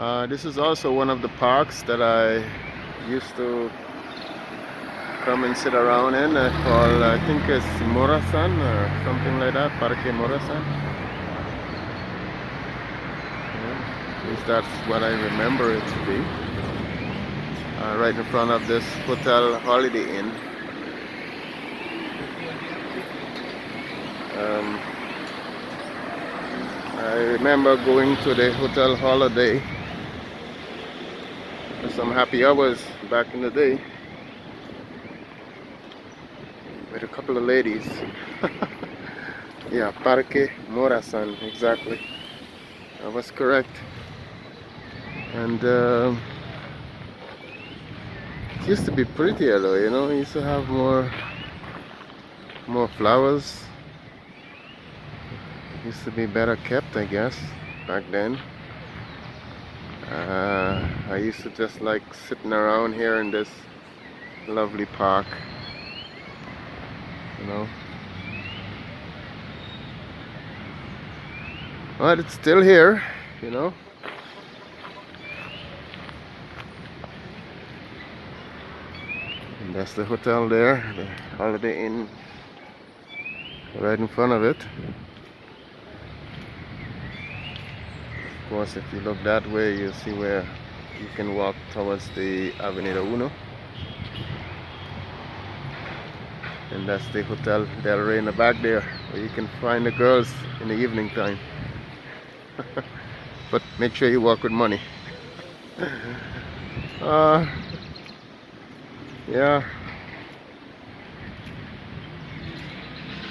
This is also one of the parks that I used to come and sit around in. Called, I think it's Morazan or something like that. Parque Morazan. Yeah, at least that's what I remember it to be. Right in front of this hotel Holiday Inn. Um, I remember going to the hotel Holiday for some happy hours back in the day with a couple of ladies. Yeah, Parque Morazan, exactly. I was correct. And it used to be prettier though, you know. It used to have more flowers. It used to be better kept, I guess, back then. I used to just like sitting around here in this lovely park, you know. But it's still here, you know. And that's the hotel there, the Holiday Inn, right in front of it. Of course, if you look that way, you'll see where you can walk towards the Avenida Uno. And that's the Hotel Del Rey in the back there, where you can find the girls in the evening time. But make sure you walk with money. Yeah.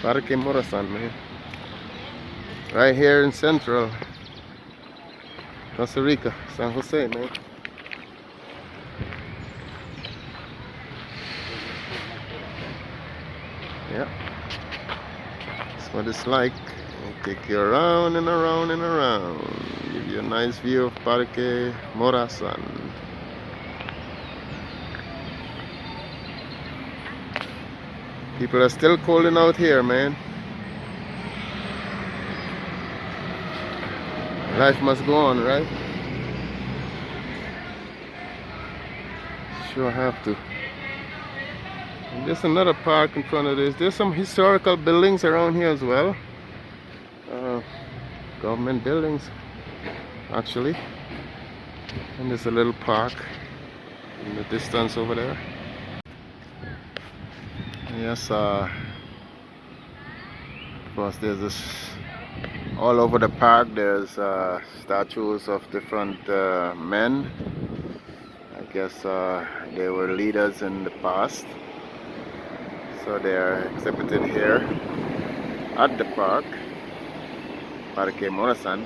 Parque Morazan, man. Right here in Central Costa Rica, San Jose, man. Yeah. That's what it's like. They take you around and around and around. Give you a nice view of Parque Morazan. People are still calling out here, man. Life must go on, right? Sure have to. And there's another park in front of this. There's some historical buildings around here as well. Government buildings, actually. And there's a little park in the distance over there. Yes, of course, there's this all over the park. There's statues of different men. I guess they were leaders in the past, so they're exhibited here at the park, Parque Morazan.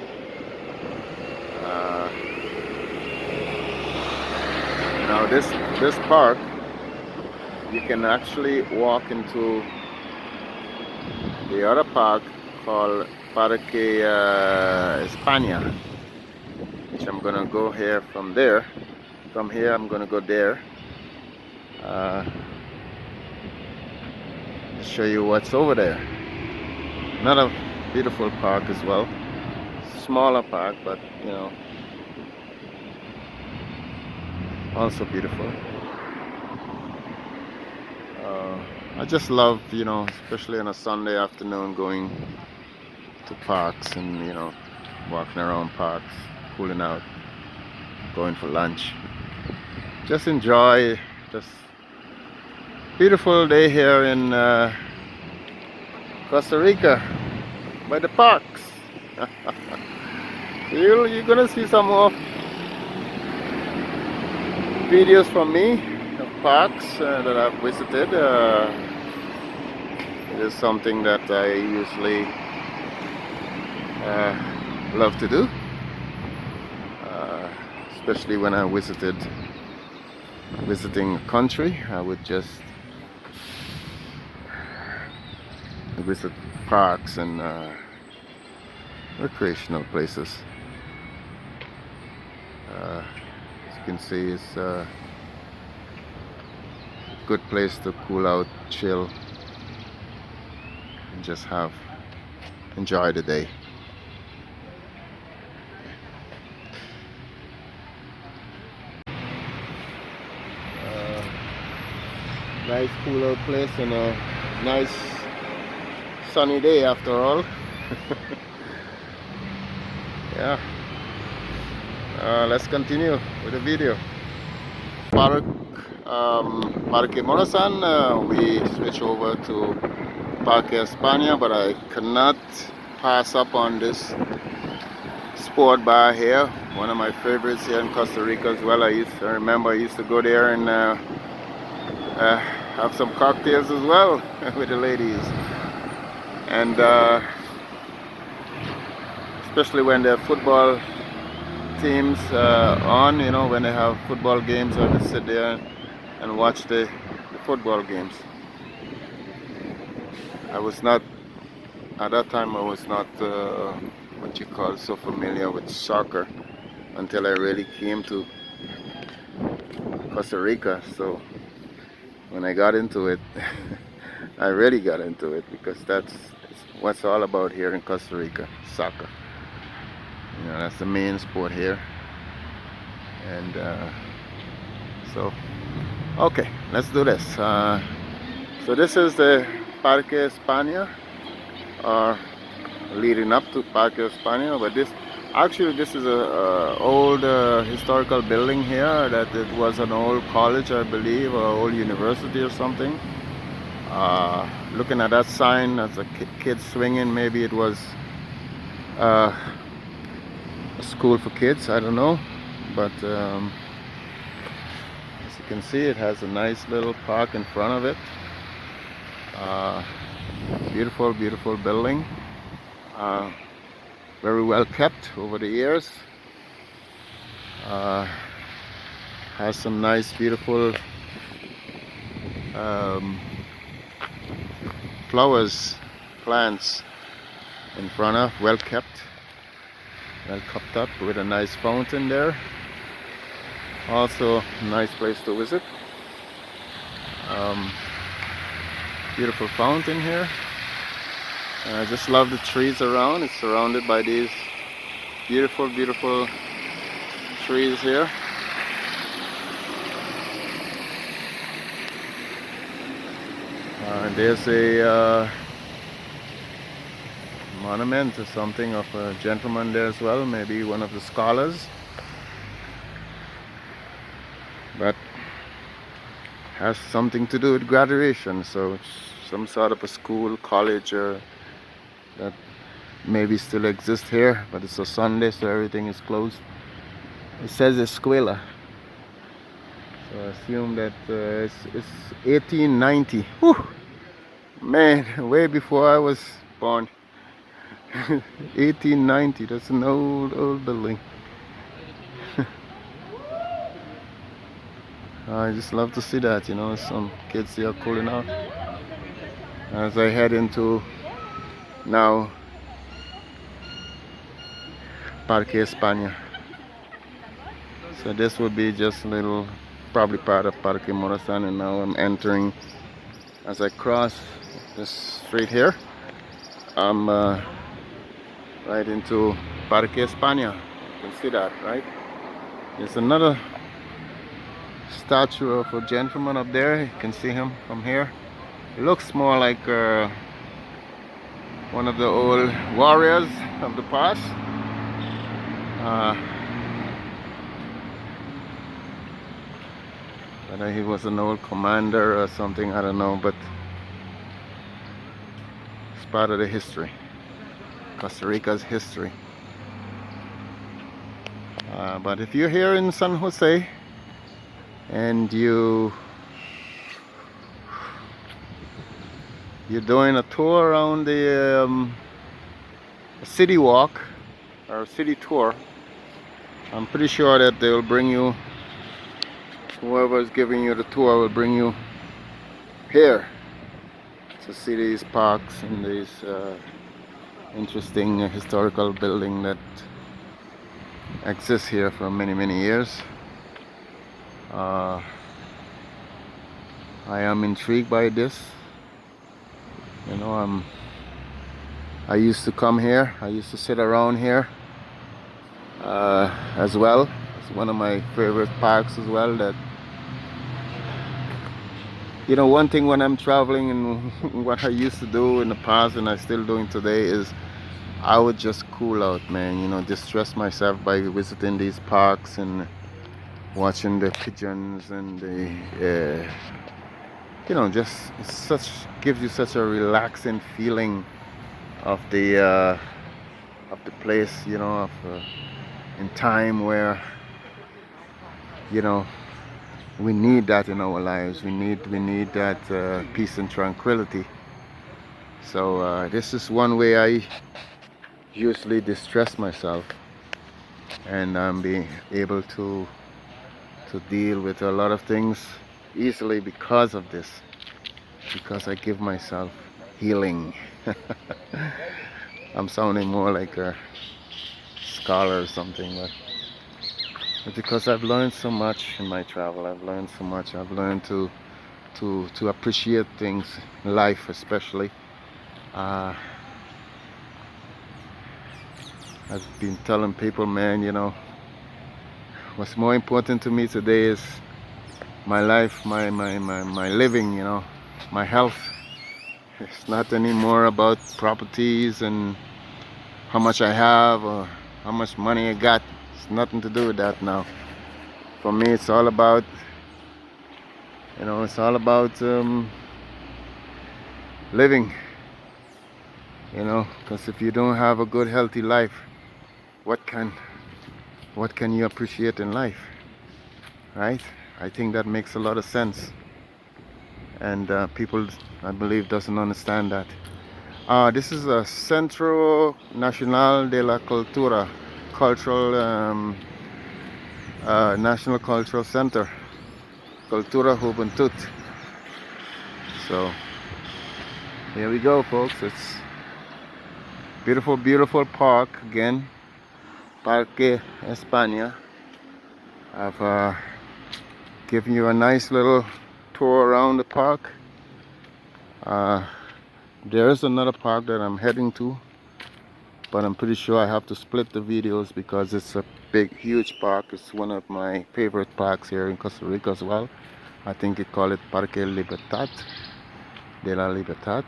Now this park, you can actually walk into the other park called Parque España, which I'm gonna go here from there. From here, I'm gonna go there. Show you what's over there. Another beautiful park as well. Smaller park, but you know, also beautiful. I just love, you know, especially on a Sunday afternoon, going to parks and, you know, walking around parks, cooling out, going for lunch. Just enjoy this beautiful day here in Costa Rica by the parks. You're gonna see some more videos from me of parks that I've visited. It is something that I usually love to do, especially when I visiting a country. I would just visit parks and recreational places. As you can see, it's a good place to cool out, chill, and just enjoy the day. Nice cool out place and a nice sunny day after all. Yeah. Let's continue with the video. Parque Morazan, we switch over to Parque España, but I cannot pass up on this sport bar here. One of my favorites here in Costa Rica as well. I remember I used to go there and have some cocktails as well with the ladies. And especially when the football teams on, you know, when they have football games, I would sit there and watch the football games. I was not, at that time I was not what you call so familiar with soccer until I really came to Costa Rica. So when I got into it, I really got into it because that's what's all about here in Costa Rica, soccer. You know, that's the main sport here. And so, okay, let's do this. So this is the Parque España, or leading up to Parque España. But this is a old historical building here. That it was an old college, I believe, or old university or something. Looking at that sign, as a kid swinging, maybe it was a school for kids, I don't know. But as you can see, it has a nice little park in front of it. Beautiful, beautiful building. Very well kept over the years. Has some nice, beautiful flowers, plants in front of, well kept up, with a nice fountain there. Also a nice place to visit. Beautiful fountain here. I just love the trees around. It's surrounded by these beautiful, beautiful trees here. There's a monument or something of a gentleman there as well, maybe one of the scholars, but has something to do with graduation. So it's some sort of a school, college, that maybe still exists here, but it's a Sunday, so everything is closed. It says Escuela, so I assume that it's 1890. Whew. Man, way before I was born. 1890, that's an old building. I just love to see that, you know, some kids here cooling out. As I head into now Parque España. So this would be just a little, probably part of Parque Morazan, and now I'm entering, as I cross this street here, I'm right into Parque España. You can see that, right? There's another statue of a gentleman up there. You can see him from here. It looks more like one of the old warriors of the past. Whether he was an old commander or something, I don't know, but it's part of the history, Costa Rica's history. But if you're here in San Jose and you're doing a tour around the city walk or city tour, I'm pretty sure that they will bring you, whoever is giving you the tour will bring you here to see these parks and these interesting historical building that exists here for many years. I am intrigued by this. You know, I used to come here. I used to sit around here as well. It's one of my favorite parks as well. That You know, one thing when I'm traveling and what I used to do in the past and I still doing today is I would just cool out, man. You know, distress myself by visiting these parks and watching the pigeons and the, you know, just such gives you such a relaxing feeling uh, of the place. You know, of in time where you know we need that in our lives. We need that peace and tranquility. So this is one way I usually distress myself, and I'm being able to deal with a lot of things easily because of this, because I give myself healing. I'm sounding more like a scholar or something, but because I've learned so much in my travel. I've learned so much. I've learned to appreciate things, life especially. uh, I've been telling people, man, you know, what's more important to me today is my life, my living, you know, my health. It's not anymore about properties and how much I have or how much money I got. It's nothing to do with that now. For me, it's all about, you know, it's all about living, you know, because if you don't have a good, healthy life, what can you appreciate in life, right? I think that makes a lot of sense, and people, I believe, doesn't understand that. This is a Centro Nacional de la Cultura, cultural National Cultural Center, Cultura Juventud. So here we go, folks. It's beautiful, beautiful park again, Parque, España. I've given you a nice little tour around the park. There is another park that I'm heading to, but I'm pretty sure I have to split the videos because it's a big, huge park. It's one of my favorite parks here in Costa Rica as well. I think they call it Parque Libertad, de la Libertad.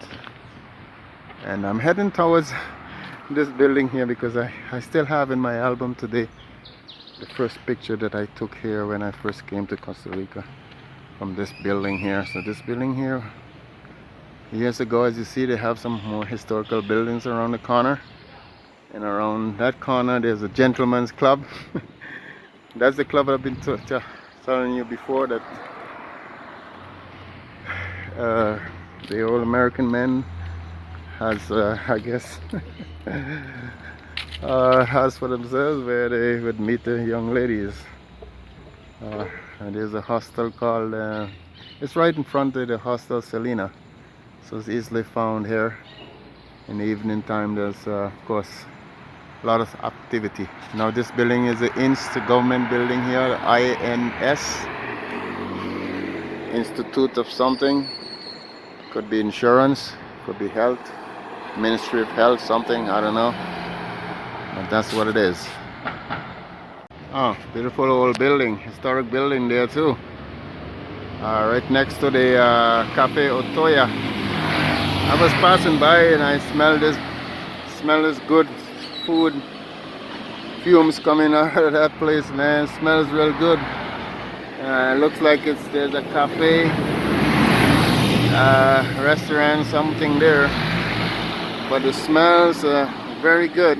And I'm heading towards this building here because I still have in my album today the first picture that I took here when I first came to Costa Rica, from this building here. So this building here, years ago, as you see, they have some more historical buildings around the corner. And around that corner there's a gentleman's club. That's the club I've been telling you before, that the old American man has I guess house for themselves where they would meet the young ladies. And there's a hostel called it's right in front of the hostel Selena, so it's easily found here. In the evening time there's of course a lot of activity. Now this building is the government building here, INS, Institute of something. Could be insurance, could be health, Ministry of Health, something, I don't know, but that's what it is. Oh, beautiful old building, historic building there too. Right next to the Cafe Otoya. I was passing by and I smelled this good food fumes coming out of that place, man. It smells real good. It looks like there's a cafe, restaurant, something there, but it smells very good.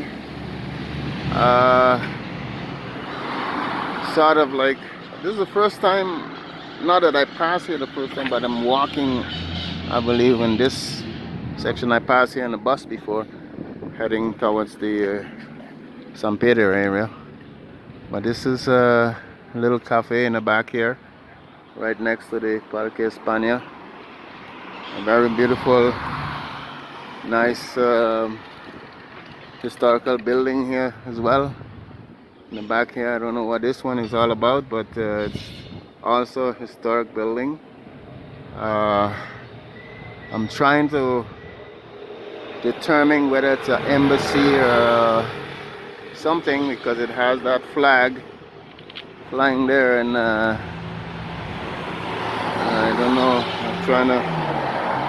Sort of like, this is the first time, not that I passed here the first time, but I'm walking, I believe, in this section. I passed here on the bus before, heading towards the San Pedro area. But this is a little cafe in the back here, right next to the Parque España. A very beautiful, nice historical building here as well. In the back here, I don't know what this one is all about, but it's also a historic building. I'm trying to determine whether it's an embassy or something, because it has that flag flying there, and I don't know. I'm trying to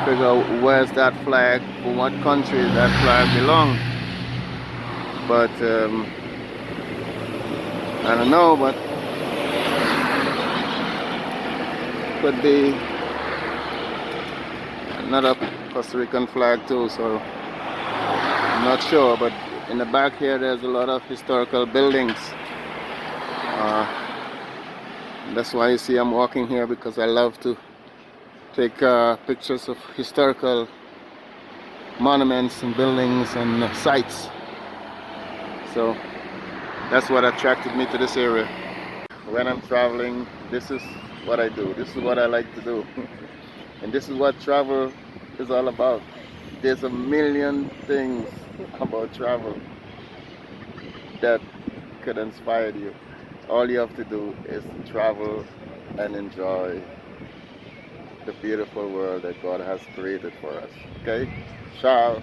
figure out where's that flag, for what country that flag belongs. But I don't know, but could be another Costa Rican flag too, so I'm not sure. But in the back here there's a lot of historical buildings. That's why you see I'm walking here, because I love to take pictures of historical monuments and buildings and sites. So that's what attracted me to this area. When I'm traveling, this is what I do. This is what I like to do. And this is what travel is all about. There's a million things about travel that could inspire you. All you have to do is travel and enjoy the beautiful world that God has created for us. Okay? Ciao.